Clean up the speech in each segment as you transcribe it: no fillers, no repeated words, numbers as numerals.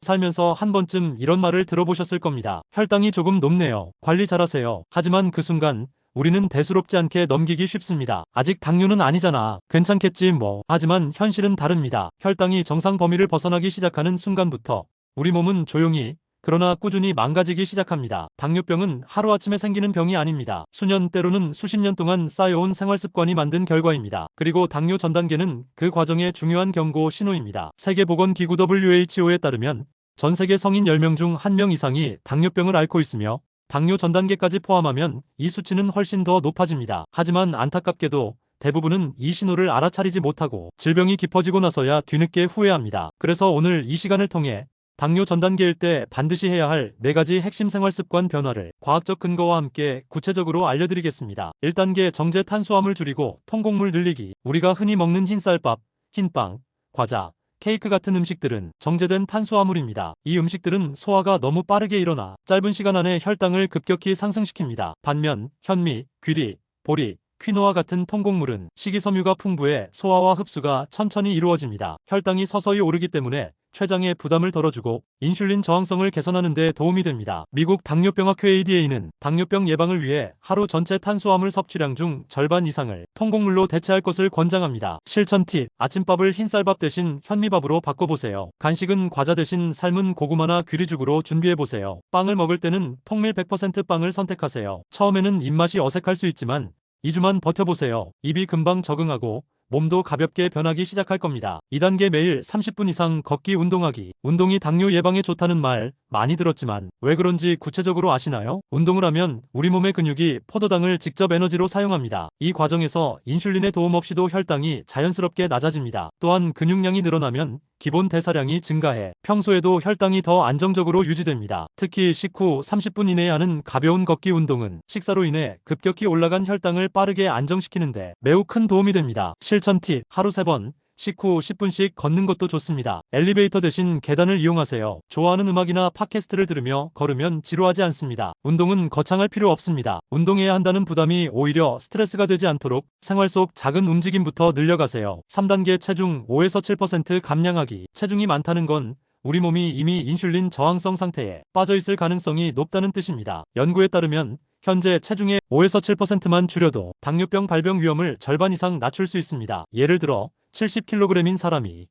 살면서 한 번쯤 이런 말을 들어보셨을 겁니다. 혈당이 조금 높네요. 관리 잘하세요. 하지만 그 순간 우리는 대수롭지 않게 넘기기 쉽습니다. 아직 당뇨는 아니잖아. 괜찮겠지 뭐. 하지만 현실은 다릅니다. 혈당이 정상 범위를 벗어나기 시작하는 순간부터 우리 몸은 조용히 그러나 꾸준히 망가지기 시작합니다. 당뇨병은 하루아침에 생기는 병이 아닙니다. 수년 때로는 수십 년 동안 쌓여온 생활습관이 만든 결과입니다. 그리고 당뇨 전 단계는 그 과정의 중요한 경고 신호입니다. 세계보건기구 WHO에 따르면 전 세계 성인 10명 중 1명 이상이 당뇨병을 앓고 있으며 당뇨 전 단계까지 포함하면 이 수치는 훨씬 더 높아집니다. 하지만 안타깝게도 대부분은 이 신호를 알아차리지 못하고 질병이 깊어지고 나서야 뒤늦게 후회합니다. 그래서 오늘 이 시간을 통해 당뇨 전 단계일 때 반드시 해야 할 4가지 핵심 생활습관 변화를 과학적 근거와 함께 구체적으로 알려드리겠습니다. 1단계 정제 탄수화물 줄이고 통곡물 늘리기. 우리가 흔히 먹는 흰쌀밥, 흰빵, 과자, 케이크 같은 음식들은 정제된 탄수화물입니다. 이 음식들은 소화가 너무 빠르게 일어나 짧은 시간 안에 혈당을 급격히 상승시킵니다. 반면 현미, 귀리, 보리, 퀴노아 같은 통곡물은 식이섬유가 풍부해 소화와 흡수가 천천히 이루어집니다. 혈당이 서서히 오르기 때문에 췌장에 부담을 덜어주고 인슐린 저항성을 개선하는 데 도움이 됩니다. 미국 당뇨병학회 ADA는 당뇨병 예방을 위해 하루 전체 탄수화물 섭취량 중 절반 이상을 통곡물로 대체할 것을 권장합니다. 실천 팁: 아침밥을 흰쌀밥 대신 현미밥으로 바꿔보세요. 간식은 과자 대신 삶은 고구마나 귀리죽으로 준비해보세요. 빵을 먹을 때는 통밀 100% 빵을 선택하세요. 처음에는 입맛이 어색할 수 있지만 2주만 버텨보세요. 입이 금방 적응하고 몸도 가볍게 변하기 시작할 겁니다. 2단계 매일 30분 이상 걷기 운동하기. 운동이 당뇨 예방에 좋다는 말 많이 들었지만 왜 그런지 구체적으로 아시나요? 운동을 하면 우리 몸의 근육이 포도당을 직접 에너지로 사용합니다. 이 과정에서 인슐린의 도움 없이도 혈당이 자연스럽게 낮아집니다. 또한 근육량이 늘어나면 기본 대사량이 증가해 평소에도 혈당이 더 안정적으로 유지됩니다. 특히 식후 30분 이내에 하는 가벼운 걷기 운동은 식사로 인해 급격히 올라간 혈당을 빠르게 안정시키는데 매우 큰 도움이 됩니다. 실천 팁: 하루 3번 식후 10분씩 걷는 것도 좋습니다. 엘리베이터 대신 계단을 이용하세요. 좋아하는 음악이나 팟캐스트를 들으며 걸으면 지루하지 않습니다. 운동은 거창할 필요 없습니다. 운동해야 한다는 부담이 오히려 스트레스가 되지 않도록 생활 속 작은 움직임부터 늘려가세요. 3단계 체중 5에서 7% 감량하기. 체중이 많다는 건 우리 몸이 이미 인슐린 저항성 상태에 빠져있을 가능성이 높다는 뜻입니다. 연구에 따르면 현재 체중의 5에서 7%만 줄여도 당뇨병 발병 위험을 절반 이상 낮출 수 있습니다. 예를 들어 70kg인 사람이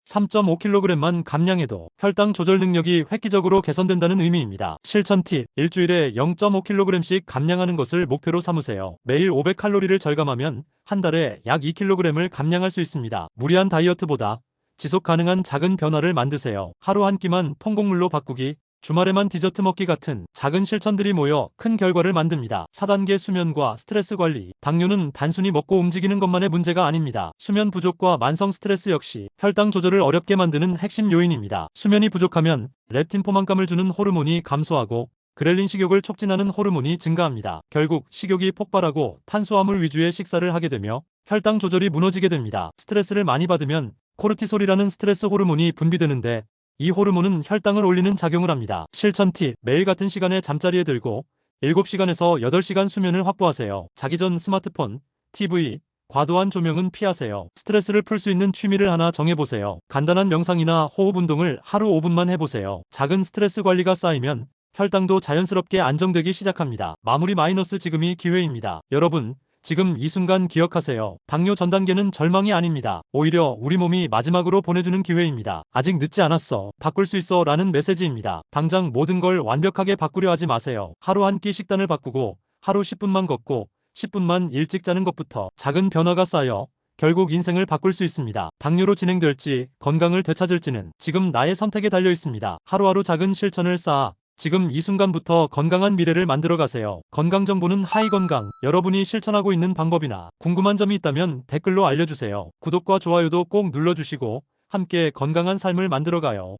3.5kg만 감량해도 혈당 조절 능력이 획기적으로 개선된다는 의미입니다. 실천 팁: 일주일에 0.5kg씩 감량하는 것을 목표로 삼으세요. 매일 500칼로리를 절감하면 한 달에 약 2kg을 감량할 수 있습니다. 무리한 다이어트보다 지속 가능한 작은 변화를 만드세요. 하루 한 끼만 통곡물로 바꾸기, 주말에만 디저트 먹기 같은 작은 실천들이 모여 큰 결과를 만듭니다. 4단계 수면과 스트레스 관리. 당뇨는 단순히 먹고 움직이는 것만의 문제가 아닙니다. 수면 부족과 만성 스트레스 역시 혈당 조절을 어렵게 만드는 핵심 요인입니다. 수면이 부족하면 렙틴 포만감을 주는 호르몬이 감소하고 그렐린 식욕을 촉진하는 호르몬이 증가합니다. 결국 식욕이 폭발하고 탄수화물 위주의 식사를 하게 되며 혈당 조절이 무너지게 됩니다. 스트레스를 많이 받으면 코르티솔이라는 스트레스 호르몬이 분비되는데 이 호르몬은 혈당을 올리는 작용을 합니다. 실천 팁: 매일 같은 시간에 잠자리에 들고 7시간에서 8시간 수면을 확보하세요. 자기 전 스마트폰, TV, 과도한 조명은 피하세요. 스트레스를 풀 수 있는 취미를 하나 정해보세요. 간단한 명상이나 호흡 운동을 하루 5분만 해보세요. 작은 스트레스 관리가 쌓이면 혈당도 자연스럽게 안정되기 시작합니다. 마무리 마이너스 지금이 기회입니다. 여러분, 지금 이 순간 기억하세요. 당뇨 전 단계는 절망이 아닙니다. 오히려 우리 몸이 마지막으로 보내주는 기회입니다. 아직 늦지 않았어. 바꿀 수 있어 라는 메시지입니다. 당장 모든 걸 완벽하게 바꾸려 하지 마세요. 하루 한 끼 식단을 바꾸고 하루 10분만 걷고 10분만 일찍 자는 것부터 작은 변화가 쌓여 결국 인생을 바꿀 수 있습니다. 당뇨로 진행될지 건강을 되찾을지는 지금 나의 선택에 달려 있습니다. 하루하루 작은 실천을 쌓아 지금 이 순간부터 건강한 미래를 만들어 가세요. 건강정보는 하이건강. 여러분이 실천하고 있는 방법이나 궁금한 점이 있다면 댓글로 알려주세요. 구독과 좋아요도 꼭 눌러주시고 함께 건강한 삶을 만들어 가요.